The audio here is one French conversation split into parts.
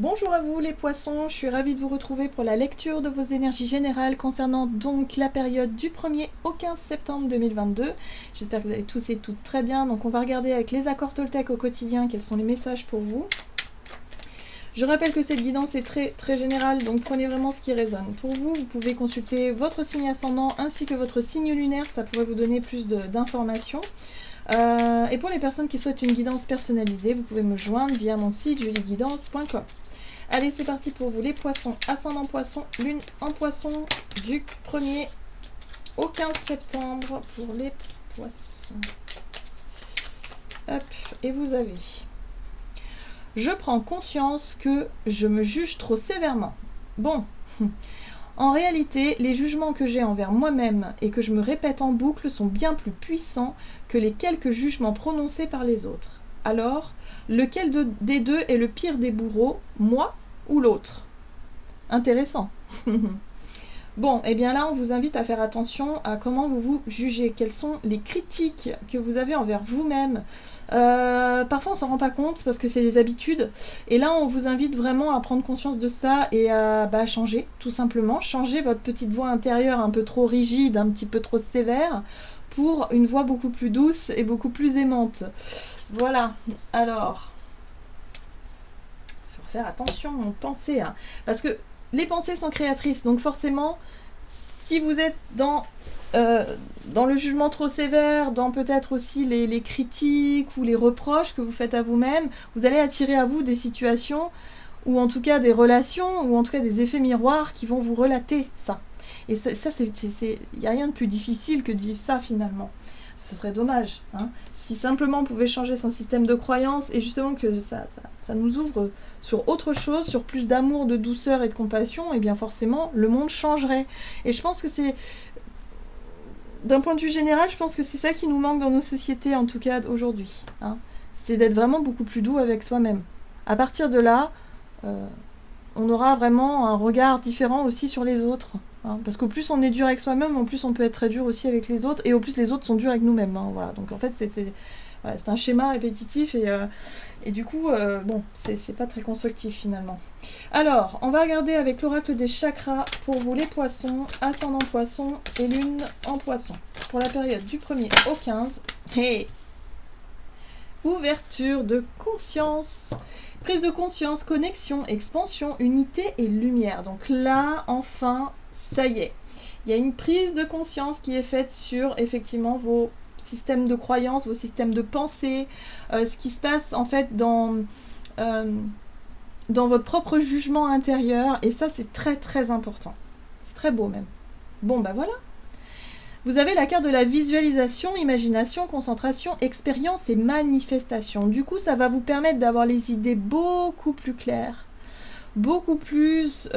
Bonjour à vous les poissons, je suis ravie de vous retrouver pour la lecture de vos énergies générales concernant donc la période du 1er au 15 septembre 2022. J'espère que vous allez tous et toutes très bien. Donc on va regarder avec les accords Toltec au quotidien quels sont les messages pour vous. Je rappelle que cette guidance est très générale, donc prenez vraiment ce qui résonne. Pour vous, vous pouvez consulter votre signe ascendant ainsi que votre signe lunaire, ça pourrait vous donner plus d'informations. Et pour les personnes qui souhaitent une guidance personnalisée, vous pouvez me joindre via mon site julieguidance.com. Allez, c'est parti pour vous les poissons, ascendant poisson, lune en poisson, du 1er au 15 septembre pour les poissons. Hop, et vous avez... Je prends conscience que je me juge trop sévèrement. Bon, en réalité, les jugements que j'ai envers moi-même et que je me répète en boucle sont bien plus puissants que les quelques jugements prononcés par les autres. Alors, lequel des deux est le pire des bourreaux, moi ou l'autre? Intéressant. Bon, et bien là, on vous invite à faire attention à comment vous vous jugez. Quelles sont les critiques que vous avez envers vous-même. Parfois, on s'en rend pas compte parce que c'est des habitudes. Et là, on vous invite vraiment à prendre conscience de ça et à changer, tout simplement. Changer votre petite voix intérieure un peu trop rigide, un petit peu trop sévère, pour une voix beaucoup plus douce et beaucoup plus aimante. Voilà. Alors, il faut faire attention aux pensées, hein, parce que les pensées sont créatrices, donc forcément, si vous êtes dans le jugement trop sévère, dans peut-être aussi les critiques ou les reproches que vous faites à vous-même, vous allez attirer à vous des situations, ou en tout cas des relations, ou en tout cas des effets miroirs qui vont vous relater ça. Et ça, il n'y a rien de plus difficile que de vivre ça finalement. Ce serait dommage, hein, si simplement on pouvait changer son système de croyance et justement que ça nous ouvre sur autre chose, sur plus d'amour, de douceur et de compassion, et bien forcément le monde changerait. Et je pense que c'est, d'un point de vue général, je pense que c'est ça qui nous manque dans nos sociétés, en tout cas aujourd'hui, hein, c'est d'être vraiment beaucoup plus doux avec soi-même. À partir de là, on aura vraiment un regard différent aussi sur les autres. Hein, parce qu'au plus on est dur avec soi-même, en plus on peut être très dur aussi avec les autres, et au plus les autres sont durs avec nous-mêmes. Hein, voilà. Donc en fait voilà, c'est un schéma répétitif, et du coup, bon, c'est pas très constructif finalement. Alors, on va regarder avec l'oracle des chakras pour vous les poissons, ascendant poisson et lune en poisson. Pour la période du 1er au 15, hey, ouverture de conscience. Prise de conscience, connexion, expansion, unité et lumière. Donc là, enfin, ça y est. Il y a une prise de conscience qui est faite sur, effectivement, vos systèmes de croyances, vos systèmes de pensée, ce qui se passe, en fait, dans votre propre jugement intérieur. Et ça, c'est très important. C'est très beau, même. Bon, bah voilà. Vous avez la carte de la visualisation, imagination, concentration, expérience et manifestation. Du coup, ça va vous permettre d'avoir les idées beaucoup plus claires, beaucoup plus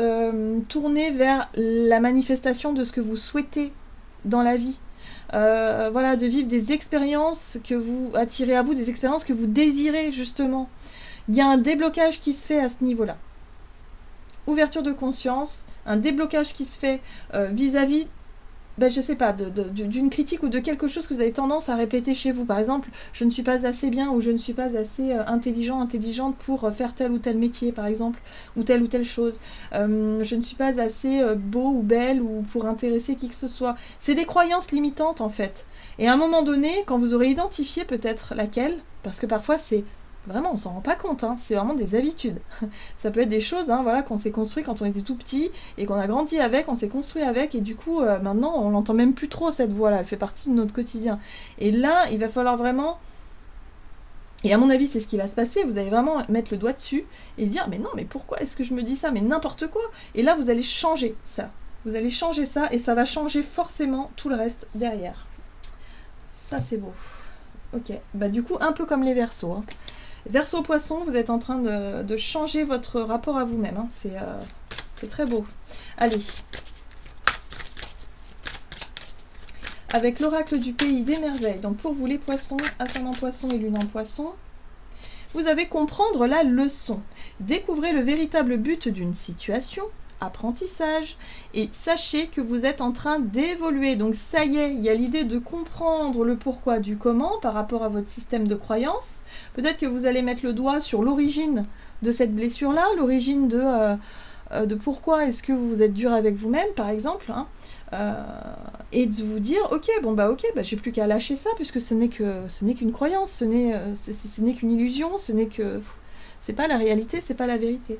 tournées vers la manifestation de ce que vous souhaitez dans la vie. Voilà, de vivre des expériences que vous attirez à vous, des expériences que vous désirez justement. Il y a un déblocage qui se fait à ce niveau-là. Ouverture de conscience, un déblocage qui se fait vis-à-vis je sais pas, d'une critique ou de quelque chose que vous avez tendance à répéter chez vous. Par exemple, je ne suis pas assez bien ou je ne suis pas assez intelligente pour faire tel ou tel métier, par exemple, ou telle chose. Je ne suis pas assez beau ou belle ou pour intéresser qui que ce soit. C'est des croyances limitantes, en fait. Et à un moment donné, quand vous aurez identifié peut-être laquelle, parce que parfois c'est... Vraiment, on s'en rend pas compte, hein, c'est vraiment des habitudes. Ça peut être des choses, hein, voilà, qu'on s'est construit quand on était tout petit et qu'on a grandi avec, on s'est construit avec, et du coup, maintenant, on l'entend même plus trop cette voix-là, elle fait partie de notre quotidien. Et là, il va falloir vraiment, et à mon avis, c'est ce qui va se passer, vous allez vraiment mettre le doigt dessus et dire, mais non, mais pourquoi est-ce que je me dis ça? Mais n'importe quoi. Et là, vous allez changer ça. Vous allez changer ça et ça va changer forcément tout le reste derrière. Ça, c'est beau. Ok, bah du coup, un peu comme les Verseaux, hein. Verseau poisson, vous êtes en train de changer votre rapport à vous-même. Hein. C'est très beau. Allez. Avec l'oracle du pays des merveilles. Donc pour vous les poissons, ascendant poisson et lune en poisson, vous avez comprendre la leçon. Découvrez le véritable but d'une situation. Apprentissage, et sachez que vous êtes en train d'évoluer. Donc ça y est, il y a l'idée de comprendre le pourquoi du comment par rapport à votre système de croyance. Peut-être que vous allez mettre le doigt sur l'origine de cette blessure-là, l'origine de pourquoi est-ce que vous êtes dur avec vous-même, par exemple, hein, et de vous dire, ok, j'ai plus qu'à lâcher ça, puisque ce n'est qu'une croyance, ce n'est qu'une illusion, c'est pas la réalité, c'est pas la vérité.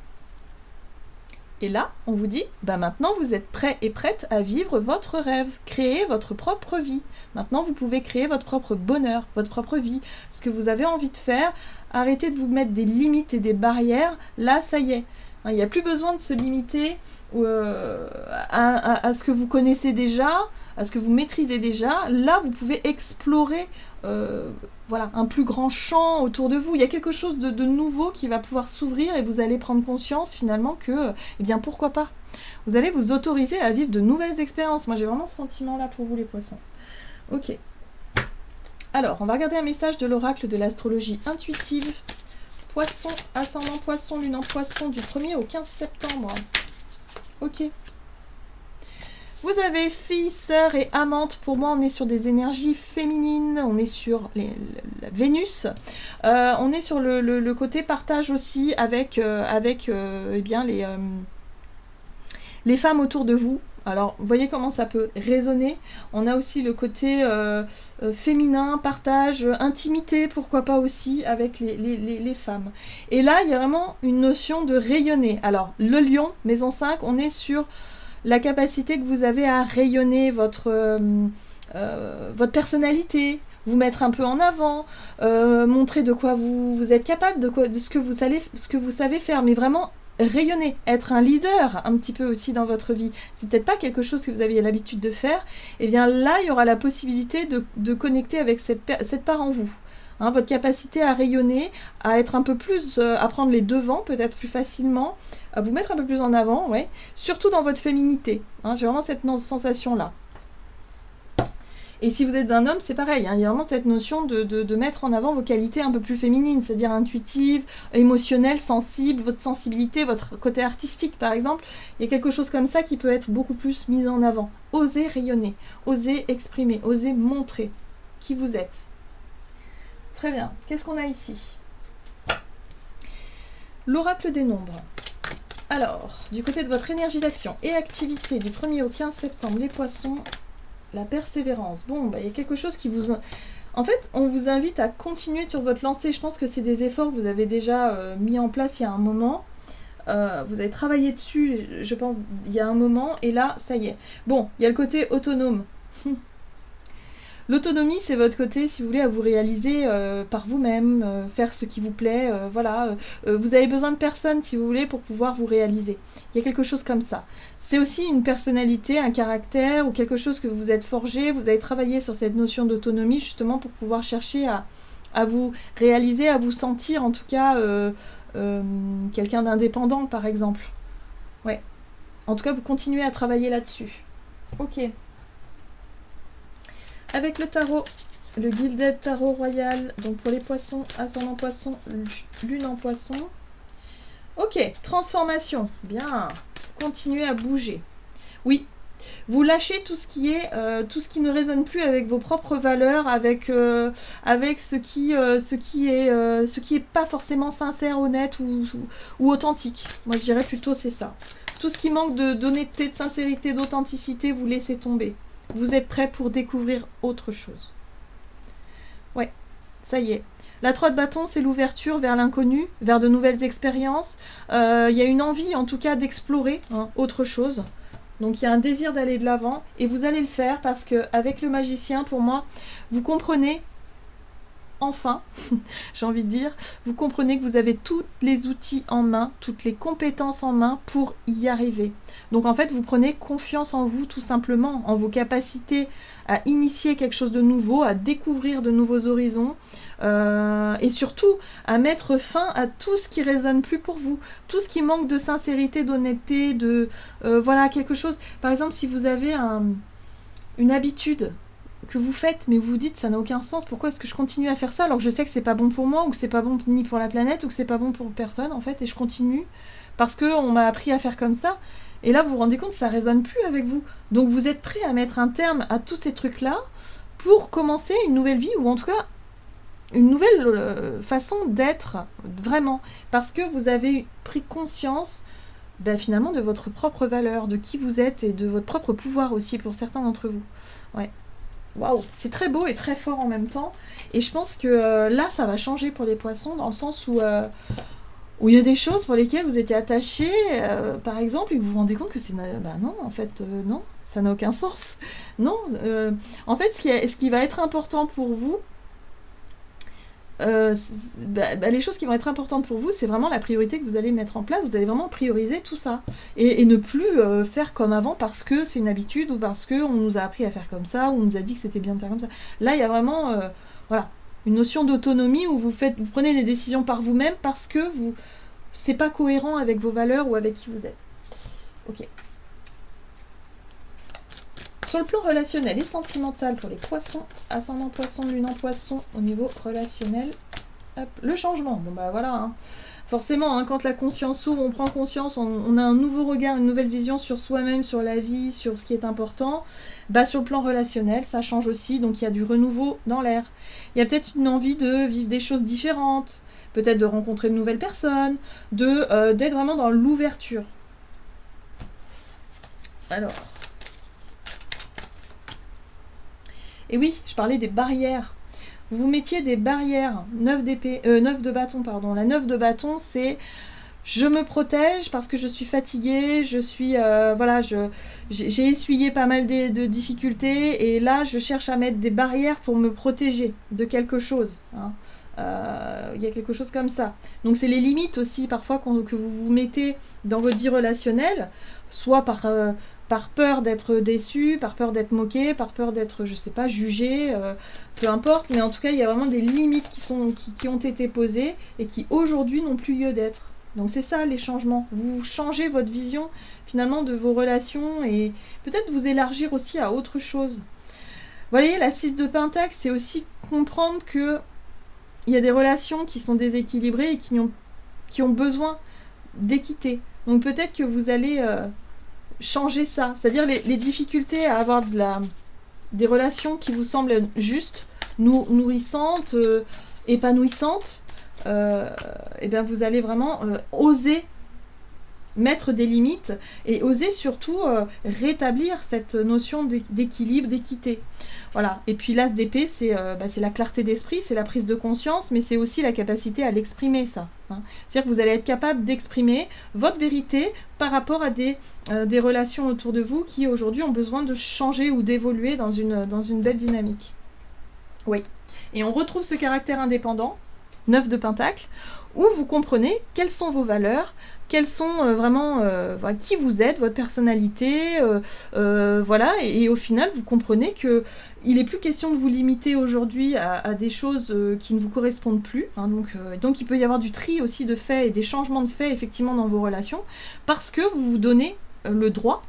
Et là, on vous dit, maintenant vous êtes prêt et prête à vivre votre rêve, créer votre propre vie. Maintenant, vous pouvez créer votre propre bonheur, votre propre vie, ce que vous avez envie de faire. Arrêtez de vous mettre des limites et des barrières. Là, ça y est. Il n'y a plus besoin de se limiter à ce que vous connaissez déjà, à ce que vous maîtrisez déjà. Là, vous pouvez explorer un plus grand champ autour de vous. Il y a quelque chose de nouveau qui va pouvoir s'ouvrir et vous allez prendre conscience finalement que, pourquoi pas. Vous allez vous autoriser à vivre de nouvelles expériences. Moi, j'ai vraiment ce sentiment-là pour vous, les poissons. Ok. Alors, on va regarder un message de l'oracle de l'astrologie intuitive. Poisson, ascendant poisson, lune en poisson, du 1er au 15 septembre. Ok. Vous avez fille, sœur et amante. Pour moi, on est sur des énergies féminines. On est sur la Vénus. On est sur le côté partage aussi avec les femmes autour de vous. Alors, vous voyez comment ça peut résonner. On a aussi le côté féminin, partage, intimité, pourquoi pas aussi, avec les femmes. Et là, il y a vraiment une notion de rayonner. Alors, le lion, maison 5, on est sur la capacité que vous avez à rayonner votre personnalité, vous mettre un peu en avant, montrer de quoi vous êtes capable, de ce que vous savez faire, mais vraiment rayonner, être un leader un petit peu aussi dans votre vie. C'est peut-être pas quelque chose que vous aviez l'habitude de faire, et bien là, il y aura la possibilité de connecter avec cette part en vous. Hein, votre capacité à rayonner, à être un peu plus, à prendre les devants peut-être plus facilement, à vous mettre un peu plus en avant, ouais, surtout dans votre féminité. Hein, j'ai vraiment cette sensation-là. Et si vous êtes un homme, c'est pareil, hein, il y a vraiment cette notion de mettre en avant vos qualités un peu plus féminines, c'est-à-dire intuitives, émotionnelles, sensibles, votre sensibilité, votre côté artistique par exemple. Il y a quelque chose comme ça qui peut être beaucoup plus mis en avant. Osez rayonner, osez exprimer, osez montrer qui vous êtes. Très bien, qu'est-ce qu'on a ici? L'oracle des nombres. Alors, du côté de votre énergie d'action et activité du 1er au 15 septembre, les poissons, la persévérance. Bon, il y a quelque chose qui vous... En fait, on vous invite à continuer sur votre lancée. Je pense que c'est des efforts que vous avez déjà mis en place il y a un moment. Vous avez travaillé dessus, je pense, il y a un moment. Et là, ça y est. Bon, il y a le côté autonome. L'autonomie, c'est votre côté, si vous voulez, à vous réaliser par vous-même, faire ce qui vous plaît, vous avez besoin de personne, si vous voulez, pour pouvoir vous réaliser. Il y a quelque chose comme ça. C'est aussi une personnalité, un caractère, ou quelque chose que vous êtes forgé, vous avez travaillé sur cette notion d'autonomie, justement, pour pouvoir chercher à vous réaliser, à vous sentir, en tout cas, quelqu'un d'indépendant, par exemple. Ouais. En tout cas, vous continuez à travailler là-dessus. Ok. Avec le tarot, le Gilded Tarot Royal, donc pour les poissons, ascendant poisson, lune en poisson. Ok, transformation, bien, vous continuez à bouger. Oui, vous lâchez tout ce qui ne résonne plus avec vos propres valeurs, avec ce qui est pas forcément sincère, honnête ou authentique. Moi je dirais plutôt c'est ça. Tout ce qui manque d'honnêteté, de sincérité, d'authenticité, vous laissez tomber. Vous êtes prêt pour découvrir autre chose. Ouais, ça y est. La 3 de bâton, c'est l'ouverture vers l'inconnu, vers de nouvelles expériences. Il y a une envie, en tout cas, d'explorer autre chose. Donc, il y a un désir d'aller de l'avant. Et vous allez le faire parce qu'avec le magicien, pour moi, vous comprenez, enfin, j'ai envie de dire, vous comprenez que vous avez tous les outils en main, toutes les compétences en main pour y arriver. Donc en fait, vous prenez confiance en vous tout simplement, en vos capacités à initier quelque chose de nouveau, à découvrir de nouveaux horizons et surtout à mettre fin à tout ce qui résonne plus pour vous, tout ce qui manque de sincérité, d'honnêteté, voilà, quelque chose. Par exemple, si vous avez une habitude que vous faites, mais vous vous dites ça n'a aucun sens, pourquoi est-ce que je continue à faire ça alors que je sais que c'est pas bon pour moi, ou que c'est pas bon ni pour la planète, ou que c'est pas bon pour personne en fait, et je continue parce qu'on m'a appris à faire comme ça, et là vous vous rendez compte que ça résonne plus avec vous, donc vous êtes prêt à mettre un terme à tous ces trucs là pour commencer une nouvelle vie, ou en tout cas une nouvelle façon d'être, vraiment, parce que vous avez pris conscience finalement de votre propre valeur, de qui vous êtes et de votre propre pouvoir aussi pour certains d'entre vous. Ouais. Waouh, c'est très beau et très fort en même temps. Et je pense que là, ça va changer pour les poissons, dans le sens où il y a des choses pour lesquelles vous étiez attaché, par exemple, et que vous vous rendez compte que c'est... non, en fait, non, ça n'a aucun sens. Non, en fait, ce qui va être important pour vous, les choses qui vont être importantes pour vous, c'est vraiment la priorité que vous allez mettre en place. Vous allez vraiment prioriser tout ça. Et ne plus faire comme avant parce que c'est une habitude ou parce qu'on nous a appris à faire comme ça ou on nous a dit que c'était bien de faire comme ça. Là, il y a vraiment voilà, une notion d'autonomie où vous prenez des décisions par vous-même parce que c'est pas cohérent avec vos valeurs ou avec qui vous êtes. Ok. Sur le plan relationnel et sentimental pour les poissons, ascendant poisson, lune en poisson, au niveau relationnel, hop, le changement. Bon bah voilà, hein. Forcément, hein, quand la conscience s'ouvre, on prend conscience, on a un nouveau regard, une nouvelle vision sur soi-même, sur la vie, sur ce qui est important. Sur le plan relationnel, ça change aussi, donc il y a du renouveau dans l'air. Il y a peut-être une envie de vivre des choses différentes, peut-être de rencontrer de nouvelles personnes, d'être vraiment dans l'ouverture. Alors... Et oui, je parlais des barrières. Vous vous mettiez des barrières. 9 de bâton, pardon. La 9 de bâton, c'est je me protège parce que je suis fatiguée, j'ai essuyé pas mal de difficultés et là, je cherche à mettre des barrières pour me protéger de quelque chose. Hein. Il y a quelque chose comme ça. Donc c'est les limites aussi parfois que vous vous mettez dans votre vie relationnelle, soit par peur d'être déçu, par peur d'être moqué, par peur d'être, je sais pas, jugé, peu importe, mais en tout cas il y a vraiment des limites qui ont été posées et qui aujourd'hui n'ont plus lieu d'être. Donc c'est ça les changements. Vous changez votre vision finalement de vos relations et peut-être vous élargir aussi à autre chose. Vous voyez, la 6 de Pentacle, c'est aussi comprendre que il y a des relations qui sont déséquilibrées et qui ont besoin d'équité. Donc peut-être que vous allez changer ça. C'est-à-dire les difficultés à avoir des relations qui vous semblent justes, nourrissantes, épanouissantes, et bien vous allez vraiment oser mettre des limites et oser surtout rétablir cette notion d'équilibre, d'équité. Voilà. Et puis l'as d'épée, c'est la clarté d'esprit, c'est la prise de conscience, mais c'est aussi la capacité à l'exprimer, ça. Hein. C'est-à-dire que vous allez être capable d'exprimer votre vérité par rapport à des relations autour de vous qui aujourd'hui ont besoin de changer ou d'évoluer dans une belle dynamique. Oui. Et on retrouve ce caractère indépendant, 9 de Pentacle, où vous comprenez quelles sont vos valeurs, quels sont vraiment qui vous êtes, votre personnalité, voilà, et au final vous comprenez que il n'est plus question de vous limiter aujourd'hui à des choses qui ne vous correspondent plus, hein, donc il peut y avoir du tri aussi de faits et des changements de faits effectivement dans vos relations, parce que vous vous donnez le droit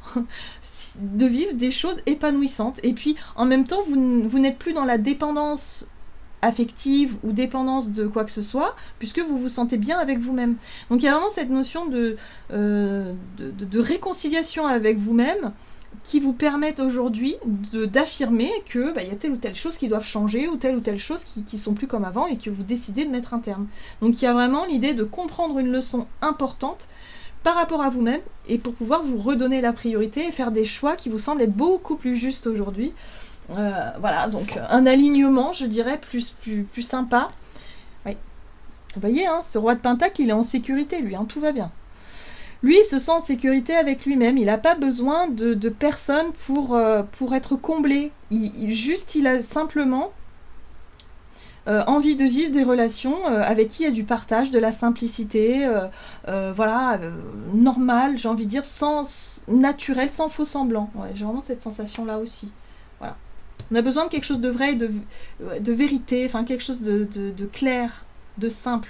de vivre des choses épanouissantes, et puis en même temps vous n'êtes plus dans la dépendance affective ou dépendance de quoi que ce soit, puisque vous vous sentez bien avec vous-même. Donc il y a vraiment cette notion de réconciliation avec vous-même qui vous permettent aujourd'hui d'affirmer que y a telle ou telle chose qui doivent changer ou telle chose qui sont plus comme avant et que vous décidez de mettre un terme. Donc il y a vraiment l'idée de comprendre une leçon importante par rapport à vous-même et pour pouvoir vous redonner la priorité et faire des choix qui vous semblent être beaucoup plus justes aujourd'hui. Voilà, donc un alignement, je dirais, plus sympa. Oui. Vous voyez, hein, ce roi de Pentacle, il est en sécurité, lui, hein, tout va bien. Lui, il se sent en sécurité avec lui-même, il n'a pas besoin de personne pour être comblé. Il a simplement envie de vivre des relations avec qui il y a du partage, de la simplicité, normal, j'ai envie de dire, naturel, sans faux semblant. Ouais, j'ai vraiment cette sensation-là aussi. Voilà. On a besoin de quelque chose de vrai, de vérité, enfin quelque chose de clair, de simple.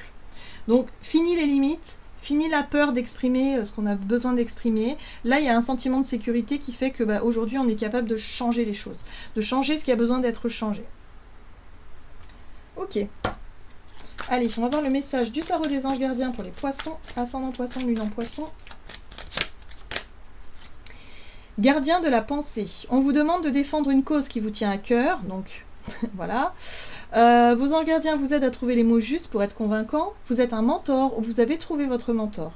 Donc, fini les limites, fini la peur d'exprimer ce qu'on a besoin d'exprimer. Là, il y a un sentiment de sécurité qui fait que aujourd'hui, on est capable de changer les choses, de changer ce qui a besoin d'être changé. Ok. Allez, on va voir le message du tarot des anges gardiens pour les poissons, ascendant poisson, lune en poisson. Gardien de la pensée. On vous demande de défendre une cause qui vous tient à cœur, donc voilà. Vos anges gardiens vous aident à trouver les mots justes pour être convaincants. Vous êtes un mentor ou vous avez trouvé votre mentor.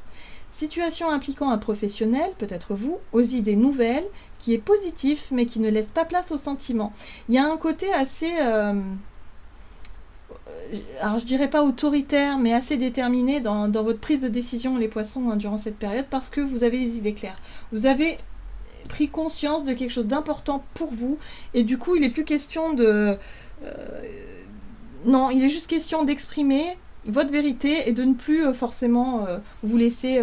Situation impliquant un professionnel, peut-être vous, aux idées nouvelles, qui est positif mais qui ne laisse pas place aux sentiments. Il y a un côté assez... alors je dirais pas autoritaire, mais assez déterminé dans votre prise de décision, les poissons, hein, durant cette période, parce que vous avez les idées claires. Vous avez pris conscience de quelque chose d'important pour vous, et du coup il n'est plus question de... non, il est juste question d'exprimer votre vérité et de ne plus forcément vous laisser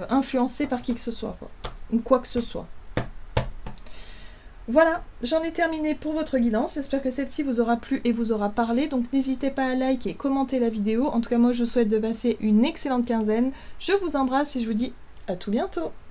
influencer par qui que ce soit, quoi, ou quoi que ce soit. Voilà, j'en ai terminé pour votre guidance. J'espère que celle-ci vous aura plu et vous aura parlé. Donc n'hésitez pas à liker et commenter la vidéo. En tout cas, moi, je vous souhaite de passer une excellente quinzaine. Je vous embrasse et je vous dis à tout bientôt.